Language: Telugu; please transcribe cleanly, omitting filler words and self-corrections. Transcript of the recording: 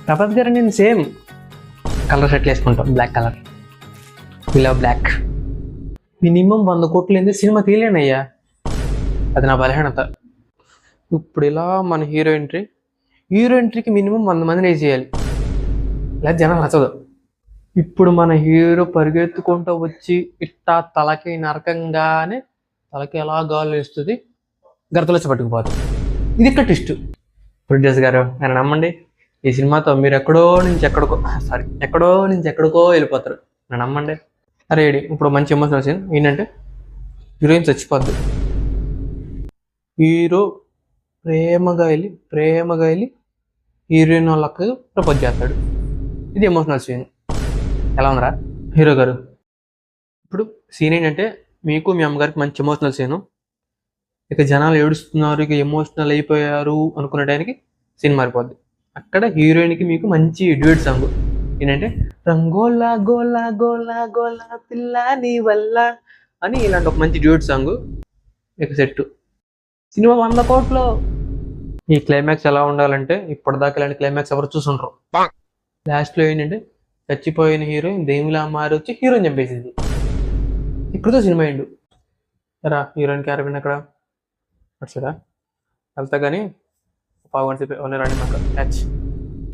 ప్రభాస్ గారు నేను సేమ్ కలర్ షర్ట్లు వేసుకుంటాం, black colour. We love black. Minimum 100 కోట్లు ఏంది సినిమా తీయలేనయ్యా, అది నా బలహీనత. ఇప్పుడు ఇలా మన హీరో ఎంట్రీకి మినిమం 100 మందిని వేసేయాలి, లేదా జనం నచ్చదు. ఇప్పుడు మన హీరో పరిగెత్తుకుంటూ వచ్చి ఇట్టా తలకి నరకంగానే తలకి ఎలా గాలు వేస్తుంది, గర్తలు వచ్చి పట్టుకుపోతుంది. ఇది ఇక్కడ ట్విస్ట్. ప్రొడ్యూసర్ గారు ఆయన నమ్మండి, ఈ సినిమాతో మీరు ఎక్కడో నుంచి ఎక్కడికో వెళ్ళిపోతారు, నన్ను నమ్మండి. అరే ఇప్పుడు మంచి ఎమోషనల్ సీన్ ఏంటంటే హీరోయిన్ చచ్చిపోద్ది, హీరో ప్రేమగా వెళ్ళి హీరోయిన్ వాళ్ళకి ప్రపోజ్ చేస్తాడు. ఇది ఎమోషనల్ సీన్. ఎలా ఉందిరా హీరో గారు? ఇప్పుడు సీన్ ఏంటంటే మీకు మీ అమ్మగారికి మంచి ఎమోషనల్ సీను, ఇక జనాలు ఏడుస్తున్నారు, ఇక ఎమోషనల్ అయిపోయారు అనుకునే టైంకి సీన్ మారిపోద్ది. అక్కడ హీరోయిన్కి మీకు మంచి డ్యూయట్ సాంగ్ ఏంటంటే రంగోలా గోలా గోలా గోలా పిల్ల నీ వల్ల అని ఇలాంటి ఒక మంచి డ్యూయట్ సాంగ్ ఇక సెట్. సినిమా 100 కోట్లు. ఈ క్లైమాక్స్ ఎలా ఉండాలంటే ఇప్పటిదాకా ఇలాంటి క్లైమాక్స్ ఎవరు చూసుంటారు. లాస్ట్లో ఏంటంటే చచ్చిపోయిన హీరోయిన్ దేవులా మారి వచ్చి హీరోయిన్ చంపేసింది. ఇక్కడితో సినిమా ఏండు రా. హీరోయిన్ క్యారెక్టర్ అక్కడ నడిచాడా వెళ్తా కానీ 5 గంటలు రండి మాకు మ్యాచ్.